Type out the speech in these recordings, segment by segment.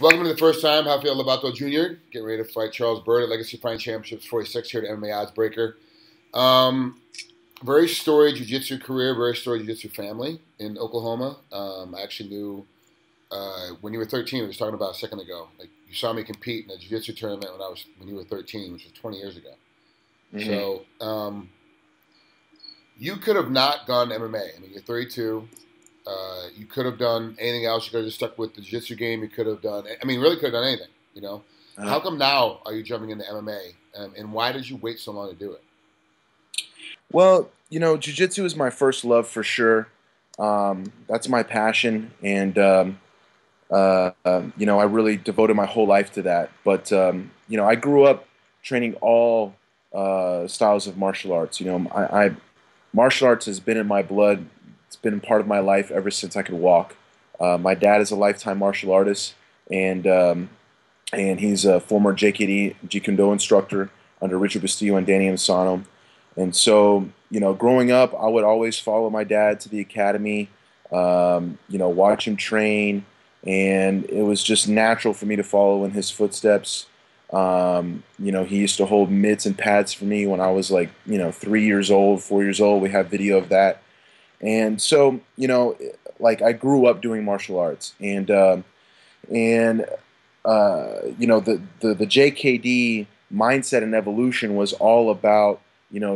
Welcome to the first time, Rafael Lovato Jr. Getting ready to fight Charles Byrd at Legacy Fighting Championships 46 here at MMAOddsBreaker. Very storied jiu-jitsu career, very storied jiu-jitsu family in Oklahoma. I actually knew when you were 13, we were talking about a second ago. Like you saw me compete in a jiu-jitsu tournament when you were 13, which was 20 years ago. Mm-hmm. So you could have not gone to MMA. I mean, you're 32. You could have done anything else. You could have just stuck with the jiu-jitsu game. You could have done, really could have done anything, you know. How come now are you jumping into MMA? And why did you wait so long to do it? Well, jiu-jitsu is my first love for sure. That's my passion. And, I really devoted my whole life to that. But, I grew up training all styles of martial arts. Martial arts has been in my blood. It's been part of my life ever since I could walk. My dad is a lifetime martial artist, and he's a former JKD Jeet Kune Do instructor under Richard Bustillo and Danny Insano. And so, growing up, I would always follow my dad to the academy, watch him train, and it was just natural for me to follow in his footsteps. He used to hold mitts and pads for me when I was like, 3 years old, 4 years old. We have video of that. And so, I grew up doing martial arts, and the JKD mindset and evolution was all about,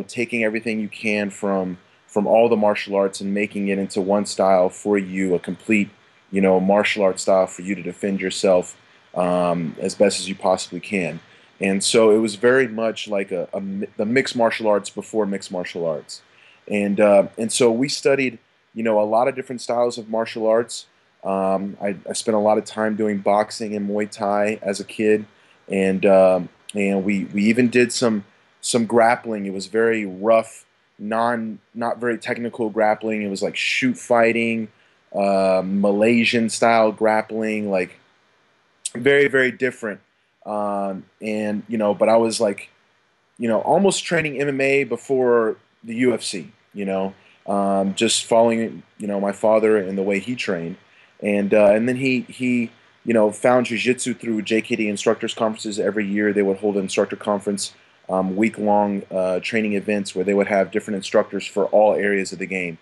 taking everything you can from all the martial arts and making it into one style for you, a complete, martial arts style for you to defend yourself as best as you possibly can. And so it was very much like the mixed martial arts before mixed martial arts. And so we studied, a lot of different styles of martial arts. I spent a lot of time doing boxing and Muay Thai as a kid, and we even did some grappling. It was very rough, not very technical grappling. It was like shoot fighting, Malaysian style grappling, like very, very different. But I was like, almost training MMA before the UFC, just following, my father and the way he trained. And then he found Jiu-Jitsu through JKD instructors conferences. Every year they would hold an instructor conference, week-long training events where they would have different instructors for all areas of the game.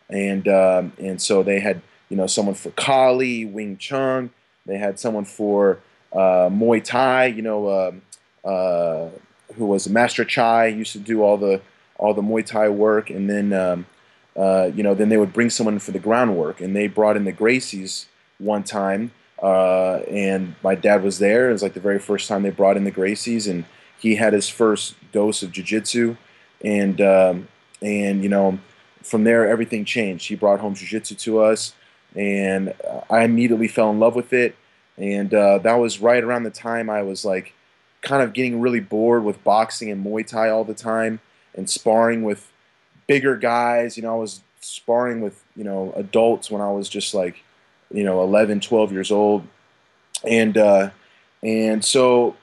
And so they had, someone for Kali, Wing Chun. They had someone for Muay Thai, who was Master Chai, used to do all the Muay Thai work, and then then they would bring someone for the groundwork, and they brought in the Gracies one time, and my dad was there. It was like the very first time they brought in the Gracies, and he had his first dose of jiu-jitsu, and from there everything changed. He brought home jiu-jitsu to us, and I immediately fell in love with it, and that was right around the time I was like kind of getting really bored with boxing and Muay Thai all the time and sparring with bigger guys. I was sparring with, adults when I was just like, 11, 12 years old. And so,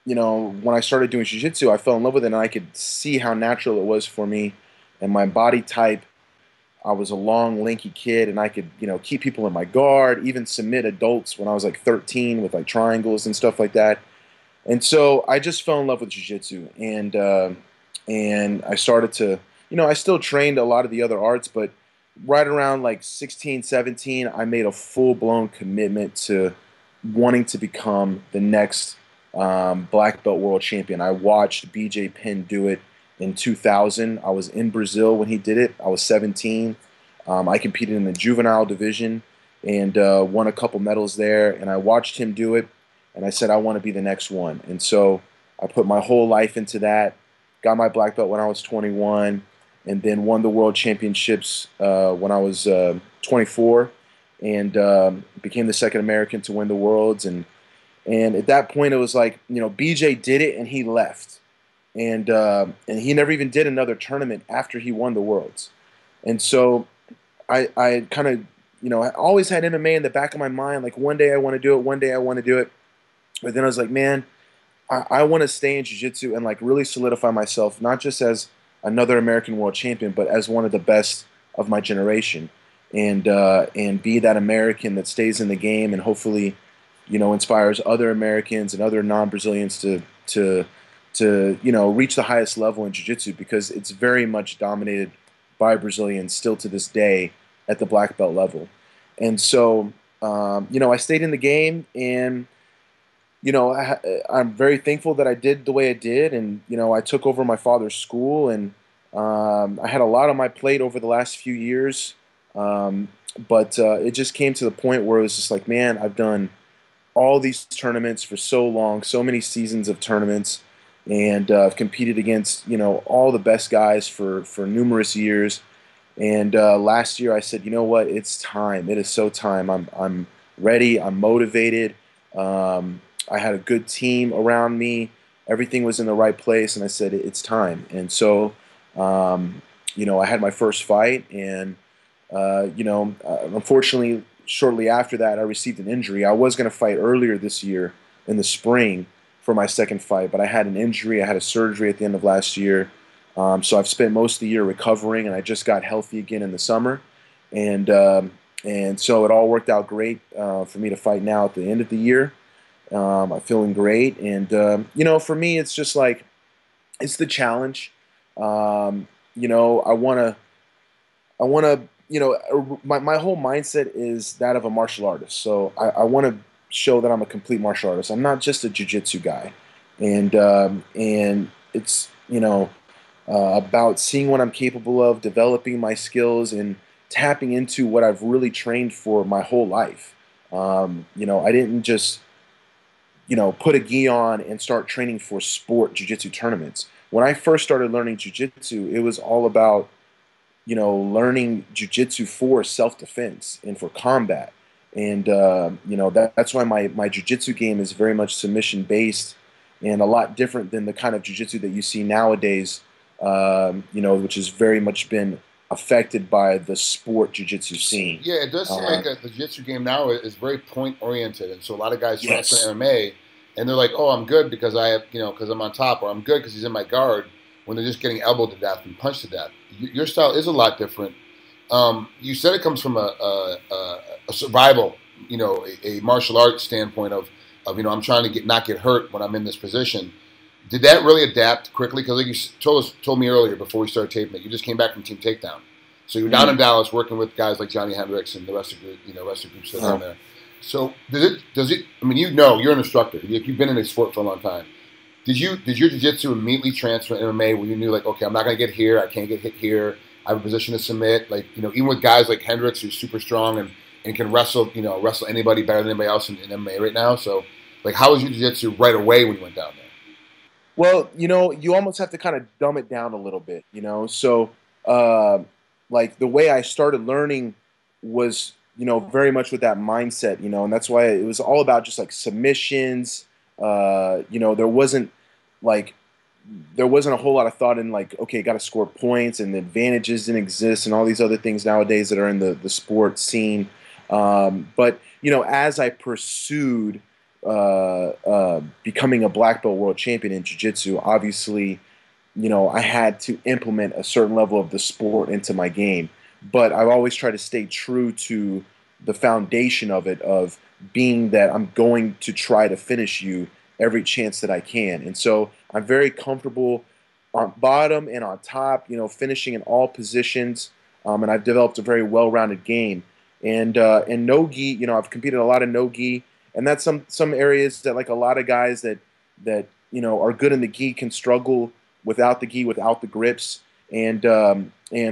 when I started doing jiu-jitsu, I fell in love with it, and I could see how natural it was for me and my body type. I was a long, lanky kid, and I could, keep people in my guard, even submit adults when I was like 13 with like triangles and stuff like that. And so I just fell in love with jiu-jitsu, and I started to, I still trained a lot of the other arts, but right around like 16, 17, I made a full-blown commitment to wanting to become the next black belt world champion. I watched BJ Penn do it in 2000. I was in Brazil when he did it. I was 17. I competed in the juvenile division and won a couple medals there, and I watched him do it, and I said, I want to be the next one. And so I put my whole life into that, got my black belt when I was 21, and then won the world championships when I was 24, and became the second American to win the worlds. And at that point, it was like, BJ did it, and he left. And he never even did another tournament after he won the worlds. And so I kind of, I always had MMA in the back of my mind, like one day I want to do it, one day I want to do it. But then I was like, man, I want to stay in jiu-jitsu and like really solidify myself, not just as another American world champion, but as one of the best of my generation, and be that American that stays in the game and hopefully, inspires other Americans and other non-Brazilians to reach the highest level in jiu-jitsu, because it's very much dominated by Brazilians still to this day at the black belt level. And so, I stayed in the game, and I'm very thankful that I did the way I did, and I took over my father's school, and I had a lot on my plate over the last few years, but it just came to the point where it was just like, man, I've done all these tournaments for so long, so many seasons of tournaments, and I've competed against all the best guys for numerous years. And last year I said, you know what, it's time. It is so time. I'm ready. I'm motivated. I had a good team around me. Everything was in the right place, and I said, it's time. And so, I had my first fight, and unfortunately, shortly after that, I received an injury. I was going to fight earlier this year in the spring for my second fight, but I had an injury. I had a surgery at the end of last year. So I've spent most of the year recovering, and I just got healthy again in the summer. And so it all worked out great for me to fight now at the end of the year. I'm feeling great. And, for me, it's just like, it's the challenge. I want to, my whole mindset is that of a martial artist. So I want to show that I'm a complete martial artist. I'm not just a jiu-jitsu guy. And it's, about seeing what I'm capable of, developing my skills, and tapping into what I've really trained for my whole life. I didn't just, put a gi on and start training for sport jiu-jitsu tournaments. When I first started learning jiu-jitsu, it was all about, learning jiu-jitsu for self-defense and for combat. And, that's why my jiu-jitsu game is very much submission-based and a lot different than the kind of jiu-jitsu that you see nowadays, which has very much been affected by the sport jiu-jitsu scene. Yeah, it does seem like the jiu-jitsu game now is very point-oriented. And so a lot of guys Yes. transfer MMA, and they're like, oh, I'm good because I have, because I'm on top, or I'm good because he's in my guard, when they're just getting elbowed to death and punched to death. Your style is a lot different. You said it comes from a survival, a martial arts standpoint of I'm trying to not get hurt when I'm in this position. Did that really adapt quickly? Because like you told me earlier before we started taping it, you just came back from Team Takedown. So you're down in Dallas working with guys like Johnny Hendricks and the rest of the rest of the groups that are there. So does it? I mean, you're an instructor. You've been in this sport for a long time. Did your jiu-jitsu immediately transfer to MMA when you knew, like, okay, I'm not going to get here, I can't get hit here, I have a position to submit? Like, even with guys like Hendricks, who's super strong and can wrestle anybody better than anybody else in MMA right now. So, like, how was your jiu-jitsu right away when you went down there? Well, you almost have to kind of dumb it down a little bit, So, like, the way I started learning was, very much with that mindset, and that's why it was all about just, like, submissions. There wasn't a whole lot of thought in, like, okay, got to score points, and the advantages didn't exist, and all these other things nowadays that are in the sports scene. But as I pursued becoming a black belt world champion in jiu-jitsu, obviously, I had to implement a certain level of the sport into my game. But I've always tried to stay true to the foundation of it, of being that I'm going to try to finish you every chance that I can. And so I'm very comfortable on bottom and on top, finishing in all positions. And I've developed a very well-rounded game. And no-gi, I've competed a lot of no-gi. And that's some areas that, like, a lot of guys that are good in the gi can struggle without the gi, without the grips. And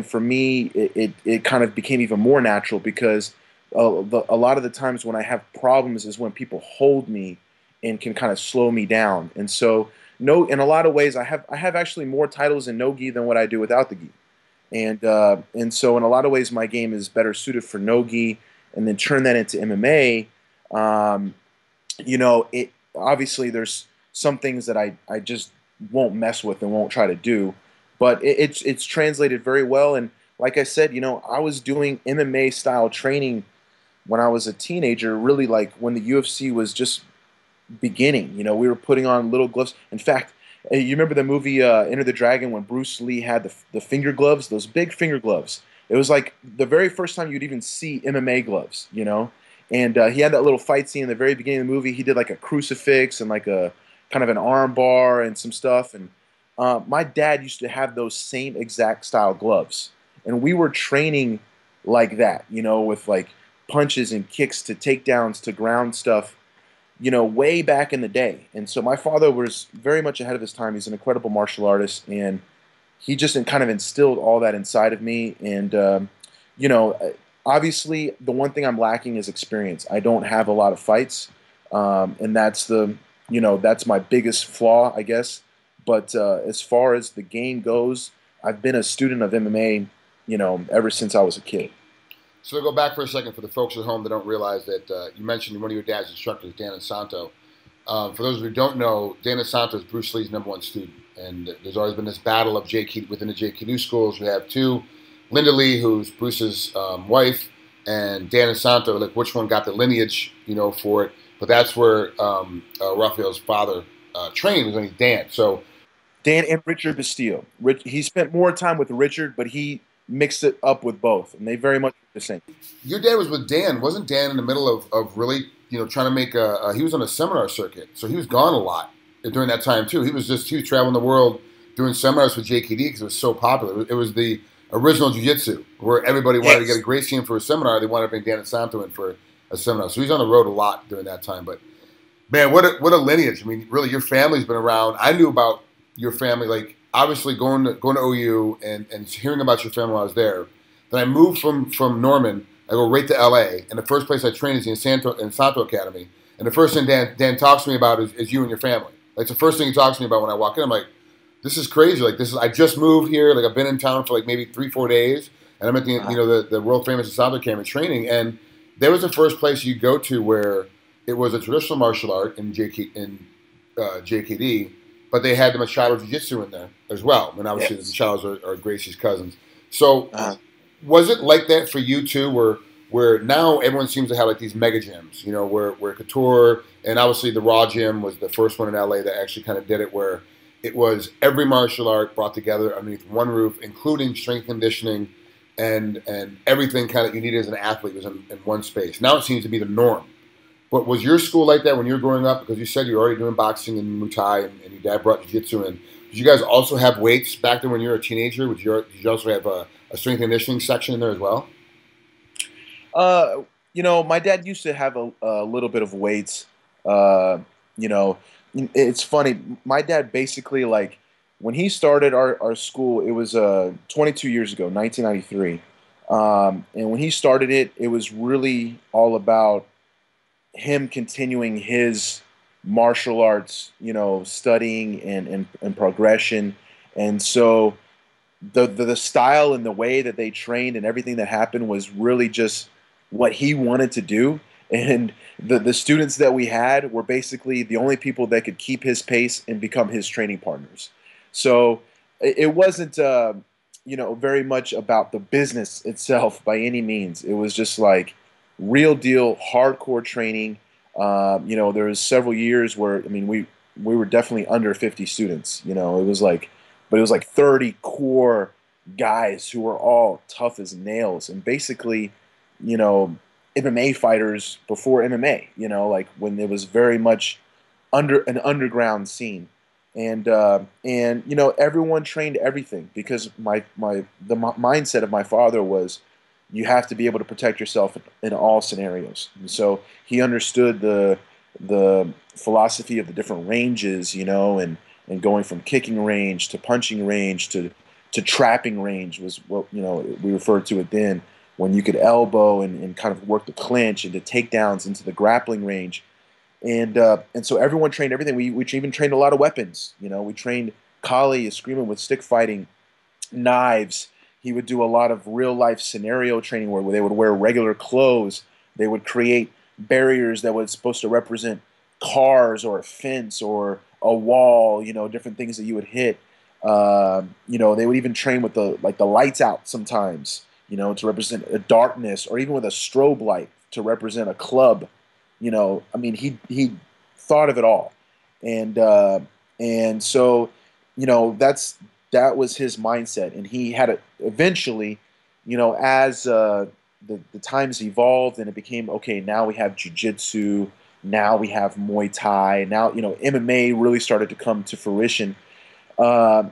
for me, it kind of became even more natural, because a lot of the times when I have problems is when people hold me and can kind of slow me down. And so, in a lot of ways, I have actually more titles in no gi than what I do without the gi. And so in a lot of ways, my game is better suited for no gi, and then turn that into MMA. It obviously there's some things that I just won't mess with and won't try to do, but it's translated very well. And like I said, I was doing MMA style training when I was a teenager, really, like, when the UFC was just beginning. We were putting on little gloves. In fact, you remember the movie Enter the Dragon, when Bruce Lee had the finger gloves, those big finger gloves? It was like the very first time you'd even see MMA gloves, And he had that little fight scene in the very beginning of the movie. He did like a crucifix and like a kind of an arm bar and some stuff. And my dad used to have those same exact style gloves. And we were training like that, you know, with like punches and kicks to takedowns to ground stuff, you know, way back in the day. And so my father was very much ahead of his time. He's an incredible martial artist, and he just kind of instilled all that inside of me. And, you know, obviously the one thing I'm lacking is experience. I don't have a lot of fights, and that's the, you know, that's my biggest flaw, I guess. But as far as the game goes, I've been a student of MMA, you know, ever since I was a kid. So to go back for a second for the folks at home that don't realize that you mentioned one of your dad's instructors, Dan Santo. For those who don't know, Dan Santo is Bruce Lee's #1 student. And there's always been this battle of within the JKD schools. We have two, Linda Lee, who's Bruce's wife, and Dan Santo, like which one got the lineage, you know, for it. But that's where Rafael's father trained, was only Dan. So Dan and Richard Bastillo. He spent more time with Richard, but he mixed it up with both, and they very much the same. Your dad was with Dan. Wasn't Dan in the middle of really, you know, trying to make he was on a seminar circuit, so he was gone a lot during that time too. He was traveling the world doing seminars for JKD because it was so popular. It was the original Jiu-Jitsu, where everybody wanted to get a Gracie in for a seminar. They wanted to bring Dan Santo in for a seminar. So he's on the road a lot during that time. But man, what a lineage. I mean, really, your family's been around. I knew about your family, like obviously going to OU and hearing about your family while I was there. Then I moved from Norman. I go right to LA, and the first place I trained is the Santo Academy. And the first thing Dan talks to me about is you and your family. Like, it's the first thing he talks to me about when I walk in. I'm like, this is crazy. Like, I just moved here. Like, I've been in town for like maybe 3-4 days, and I'm at the you know the world famous Santo Academy training. And there was the first place you go to where it was a traditional martial art in JKD, but they had the Machado Jiu-Jitsu in there as well. And obviously the Machados are Gracie's cousins. So was it like that for you too, where now everyone seems to have like these mega gyms, you know, where Couture and obviously the Raw Gym was the first one in LA that actually kind of did it, where it was every martial art brought together underneath one roof, including strength conditioning and everything kind of you needed as an athlete was in one space. Now it seems to be the norm. But was your school like that when you were growing up? Because you said you were already doing boxing and Muay Thai, and your dad brought Jiu-Jitsu in. Did you guys also have weights back then when you were a teenager? Did you also have a strength and conditioning section in there as well? You know, my dad used to have a little bit of weights. You know, it's funny. My dad basically, like, when he started our school, it was 22 years ago, 1993. And when he started it, it was really all about him continuing his martial arts, you know, studying and progression. And so the style and the way that they trained and everything that happened was really just what he wanted to do. And the students that we had were basically the only people that could keep his pace and become his training partners. So it wasn't, you know, very much about the business itself by any means. It was just like real deal, hardcore training. You know, there was several years where, I mean, we were definitely under 50 students. You know, it was like 30 core guys who were all tough as nails, and basically, you know, MMA fighters before MMA. You know, like when it was very much under an underground scene, and you know, everyone trained everything because the mindset of my father was, you have to be able to protect yourself in all scenarios. And so he understood the philosophy of the different ranges, you know, and going from kicking range to punching range to trapping range was what, you know, we referred to it then, when you could elbow and kind of work the clinch and the takedowns into the grappling range. And so everyone trained everything. We even trained a lot of weapons. You know, we trained Kali, screaming with stick fighting, knives. He would do a lot of real-life scenario training where they would wear regular clothes. They would create barriers that were supposed to represent cars or a fence or a wall, you know, different things that you would hit. You know, they would even train with the lights out sometimes, you know, to represent a darkness, or even with a strobe light to represent a club. You know, I mean, he thought of it all. And so, you know, that was his mindset, and he had it eventually, you know, as the times evolved and it became, okay, now we have jiu-jitsu, now we have Muay Thai, now, you know, MMA really started to come to fruition. Uh,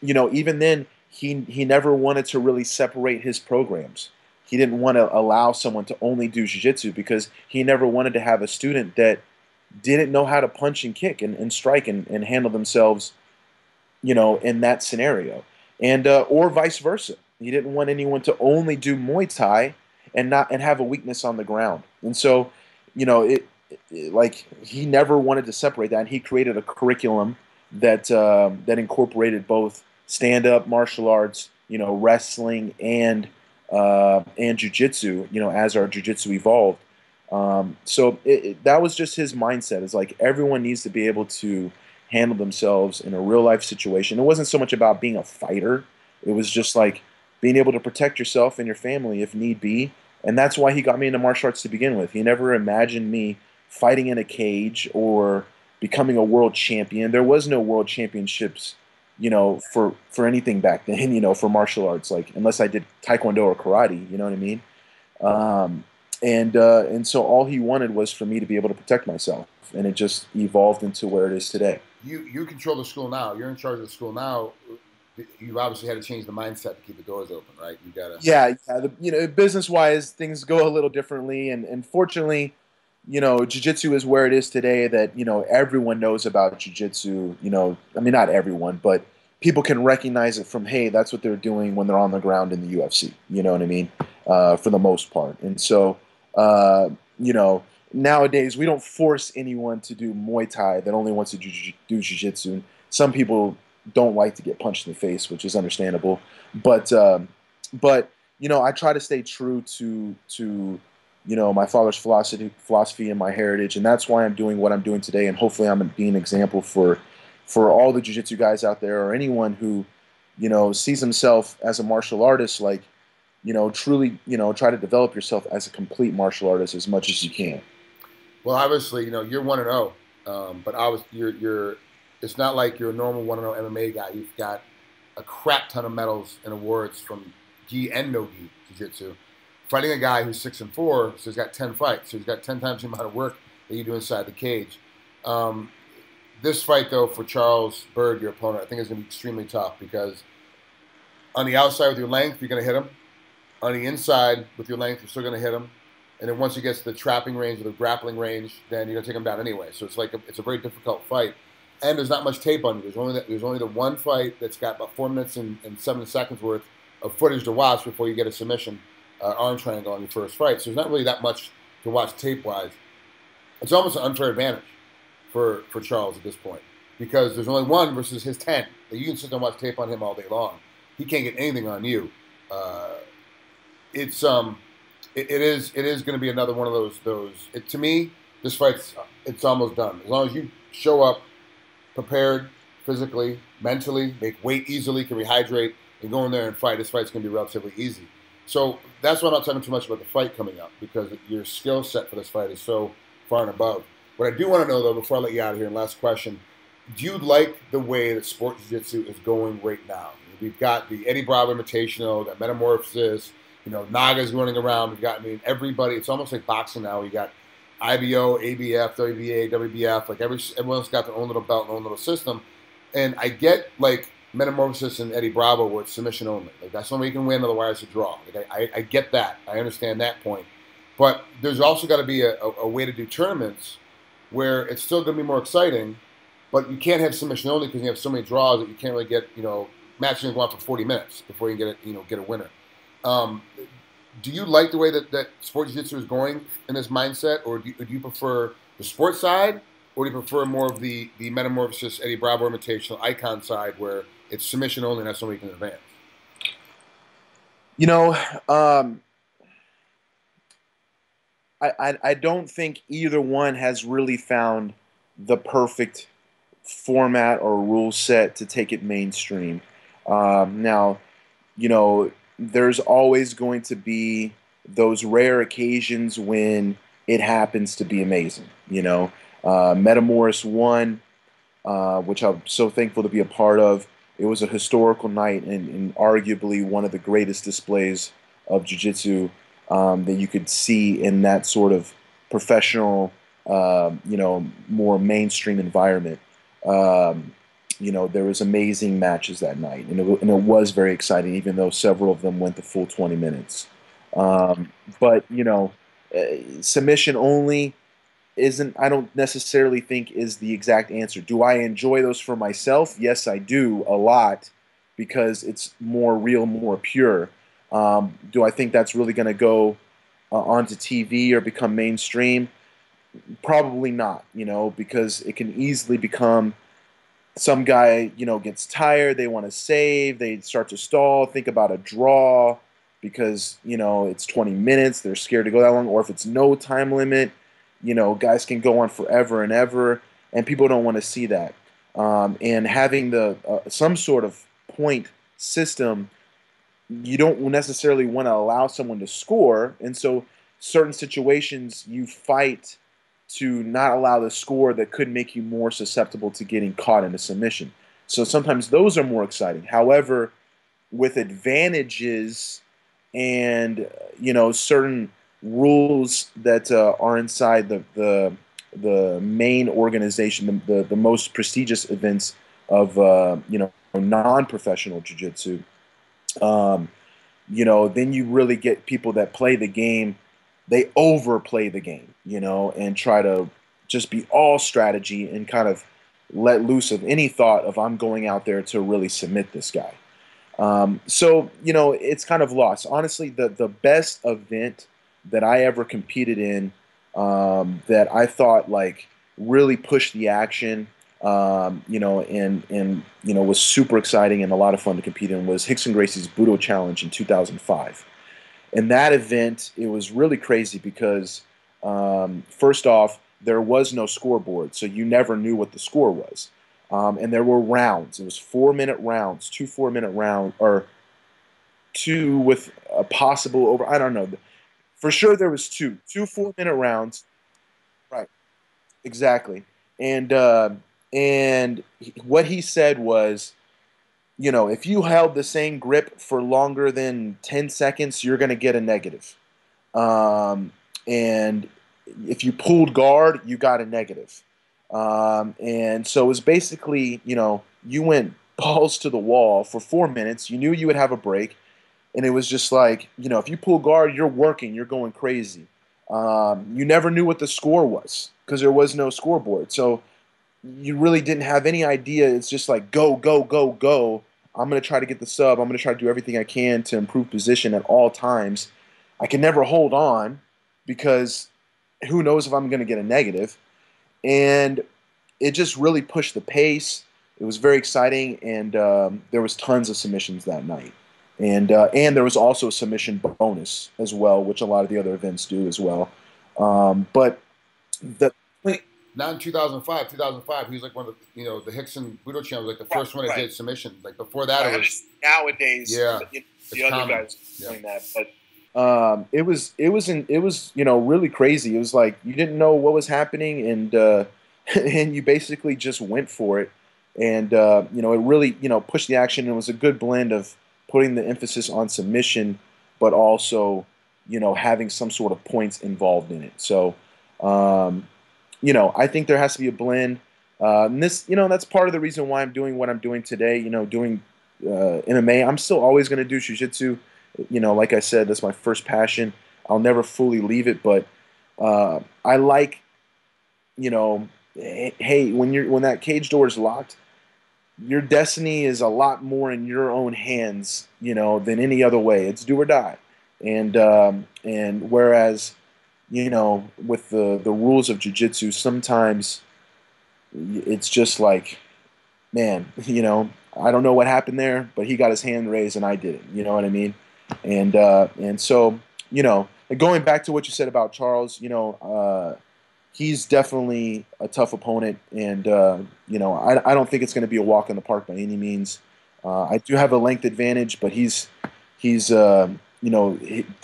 you know, even then, he never wanted to really separate his programs. He didn't want to allow someone to only do jiu-jitsu because he never wanted to have a student that didn't know how to punch and kick and strike and handle themselves, you know, in that scenario. And or vice versa. He didn't want anyone to only do Muay Thai and not and have a weakness on the ground. And so, you know, like he never wanted to separate that. And he created a curriculum that that incorporated both stand-up martial arts, you know, wrestling and jiu-jitsu, you know, as our jiu-jitsu evolved. So that was just his mindset. It's like everyone needs to be able to handle themselves in a real life situation. It wasn't so much about being a fighter. It was just like being able to protect yourself and your family if need be. And that's why he got me into martial arts to begin with. He never imagined me fighting in a cage or becoming a world champion. There was no world championships, you know, for anything back then, you know, for martial arts, like unless I did taekwondo or karate, you know what I mean? And so all he wanted was for me to be able to protect myself, and it just evolved into where it is today. You control the school now. You're in charge of the school now. You've obviously had to change the mindset to keep the doors open, right? You gotta. Yeah, you know, business wise, things go a little differently, and fortunately, you know, jiu-jitsu is where it is today. That, you know, everyone knows about jiu-jitsu. You know, I mean, not everyone, but people can recognize it from, hey, that's what they're doing when they're on the ground in the UFC. You know what I mean? For the most part, and so. You know, nowadays we don't force anyone to do Muay Thai that only wants to do Jiu-Jitsu. Some people don't like to get punched in the face, which is understandable. But you know, I try to stay true to you know, my father's philosophy and my heritage, and that's why I'm doing what I'm doing today. And hopefully, I'm being an example for all the Jiu-Jitsu guys out there, or anyone who, you know, sees himself as a martial artist, like, you know, truly, you know, try to develop yourself as a complete martial artist as much as you can. Well, obviously, you know, you're 1-0, but you're. It's not like you're a normal 1-0 MMA guy. You've got a crap ton of medals and awards from gi and no gi jiu-jitsu. Fighting a guy who's 6-4, so he's got 10 fights. So he's got 10 times the amount of work that you do inside the cage. This fight, though, for Charles Byrd, your opponent, I think is going to be extremely tough because on the outside with your length, you're going to hit him. On the inside, with your length, you're still going to hit him. And then once he gets to the trapping range or the grappling range, then you're going to take him down anyway. So it's like it's a very difficult fight. And there's not much tape on you. There's only the one fight that's got about 4 minutes and 7 seconds worth of footage to watch before you get a submission arm triangle on your first fight. So there's not really that much to watch tape-wise. It's almost an unfair advantage for Charles at this point because there's only one versus his 10. You can sit there and watch tape on him all day long. He can't get anything on you. It is going to be another one of those. To me, this it's almost done. As long as you show up prepared physically, mentally, make weight easily, can rehydrate, and go in there and fight. This fight's going to be relatively easy. So that's why I'm not talking too much about the fight coming up because your skill set for this fight is so far and above. What I do want to know, though, before I let you out of here, and last question, do you like the way that sport jiu-jitsu is going right now? We've got the Eddie Bravo Invitational, that Metamorphosis. You know, Naga's running around. We've got, I mean, everybody. It's almost like boxing now. You got IBO, ABF, WBA, WBF. Like everyone's got their own little belt and own little system. And I get like Metamorphosis and Eddie Bravo where it's submission only. Like that's the only way you can win. Otherwise, it's a draw. Like I get that. I understand that point. But there's also got to be a way to do tournaments where it's still going to be more exciting. But you can't have submission only because you have so many draws that you can't really get, you know, matches go on for 40 minutes before you get a winner. Do you like the way that sport jiu-jitsu is going in this mindset, or do you prefer the sports side, or do you prefer more of the Metamorphosis, Eddie Bravo Invitational, Icon side, where it's submission only and that's somebody can advance? You know, I don't think either one has really found the perfect format or rule set to take it mainstream. Now, you know, there's always going to be those rare occasions when it happens to be amazing. You know, Metamorphosis 1, which I'm so thankful to be a part of. It was a historical night and arguably one of the greatest displays of jiu-jitsu that you could see in that sort of professional, more mainstream environment. There was amazing matches that night, and it was very exciting, even though several of them went the full 20 minutes. But submission only isn't, I don't necessarily think, is the exact answer. Do I enjoy those for myself? Yes, I do, a lot, because it's more real, more pure. Do I think that's really going to go onto TV or become mainstream? Probably not, because it can easily become some guy, gets tired, they want to save, they start to stall, think about a draw because, it's 20 minutes, they're scared to go that long, or if it's no time limit, guys can go on forever and ever, and people don't want to see that. And having the some sort of point system, you don't necessarily want to allow someone to score, and so certain situations you fight to not allow the score that could make you more susceptible to getting caught in a submission. So sometimes those are more exciting. However, with advantages and certain rules that are inside the main organization, the most prestigious events of non-professional jiu-jitsu, then you really get people that play the game. They overplay the game, and try to just be all strategy and kind of let loose of any thought of I'm going out there to really submit this guy. So it's kind of lost. Honestly, the best event that I ever competed in, that I thought like really pushed the action, and was super exciting and a lot of fun to compete in, was Hickson Gracie's Budo Challenge in 2005. In that event, it was really crazy because, first off, there was no scoreboard, so you never knew what the score was. And there were rounds. It was 4-minute rounds, 2 4-minute rounds, or 2 with a possible over. I don't know. For sure, there was 2 4-minute rounds. Right, exactly. And what he said was, if you held the same grip for longer than 10 seconds, you're going to get a negative. And if you pulled guard, you got a negative. And so it was basically, you went balls to the wall for 4 minutes. You knew you would have a break. And it was just like, if you pull guard, you're working, you're going crazy. You never knew what the score was because there was no scoreboard. So you really didn't have any idea. It's just like, go, go, go, go. I'm going to try to get the sub. I'm going to try to do everything I can to improve position at all times. I can never hold on because who knows if I'm going to get a negative. And it just really pushed the pace. It was very exciting, and there was tons of submissions that night. And there was also a submission bonus as well, which a lot of the other events do as well. But the Not in 2005. 2005, he was like one of the Hickson Budo Champ was like the first one that did submission. Like before that, it was nowadays. Yeah, the other common. Guys doing that, but it was really crazy. It was like you didn't know what was happening, and and you basically just went for it, and it really pushed the action. And it was a good blend of putting the emphasis on submission, but also having some sort of points involved in it. So. I think there has to be a blend. And this, that's part of the reason why I'm doing what I'm doing today, doing MMA. I'm still always going to do jiu-jitsu. Like I said, that's my first passion. I'll never fully leave it, but I like, hey, when that cage door is locked, your destiny is a lot more in your own hands, than any other way. It's do or die. And whereas with the rules of jiu-jitsu, sometimes it's just like, man, I don't know what happened there, but he got his hand raised and I did it. You know what I mean? And so, going back to what you said about Charles, he's definitely a tough opponent, and I don't think it's going to be a walk in the park by any means. I do have a length advantage, but he's the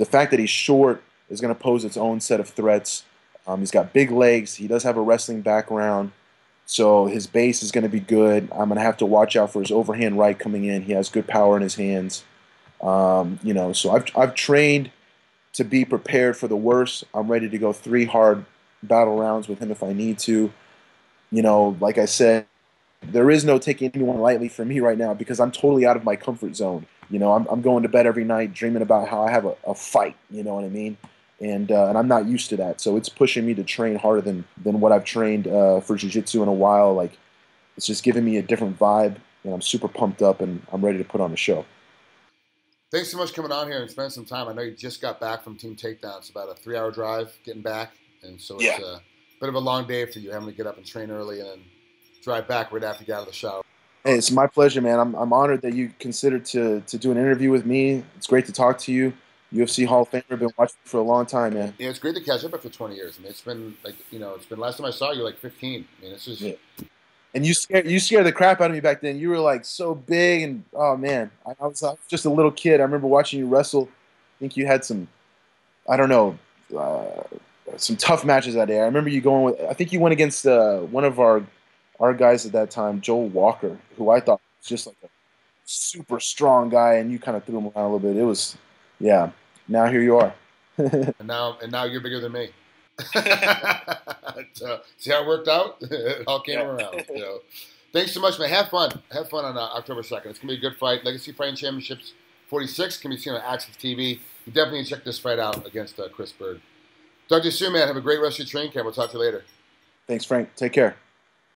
fact that he's short is going to pose its own set of threats. He's got big legs. He does have a wrestling background, so his base is going to be good. I'm going to have to watch out for his overhand right coming in. He has good power in his hands. So I've trained to be prepared for the worst. I'm ready to go 3 hard battle rounds with him if I need to. You know, like I said, there is no taking anyone lightly for me right now because I'm totally out of my comfort zone. You know, I'm going to bed every night dreaming about how I have a fight, you know what I mean? And I'm not used to that. So it's pushing me to train harder than what I've trained for jiu-jitsu in a while. Like, it's just giving me a different vibe, and I'm super pumped up, and I'm ready to put on a show. Thanks so much for coming on here and spending some time. I know you just got back from Team Takedown. It's about a 3-hour drive getting back, and so it's a bit of a long day for you, having to get up and train early and then drive back right after you get out of the shower. Hey, it's my pleasure, man. I'm honored that you considered to do an interview with me. It's great to talk to you. UFC Hall of Famer, been watching for a long time, man. Yeah, it's great to catch up after 20 years. I mean, it's been like, you know, it's been last time I saw you like 15. I mean, it's just. Yeah. And you scared the crap out of me back then. You were like so big, and oh man, I was just a little kid. I remember watching you wrestle. I think you had some, I don't know, some tough matches that day. I remember you going with. I think you went against one of our guys at that time, Joel Walker, who I thought was just like a super strong guy, and you kind of threw him around a little bit. It was, yeah. Now here you are. and now you're bigger than me. So, see how it worked out? It all came around. You know. Thanks so much, man. Have fun. Have fun on October 2nd. It's gonna be a good fight. Legacy Fighting Championships 46 can be seen on Access TV. You definitely need to check this fight out against Chris Byrd. Talk to you soon, man. Have a great rest of your training camp. We'll talk to you later. Thanks, Frank. Take care.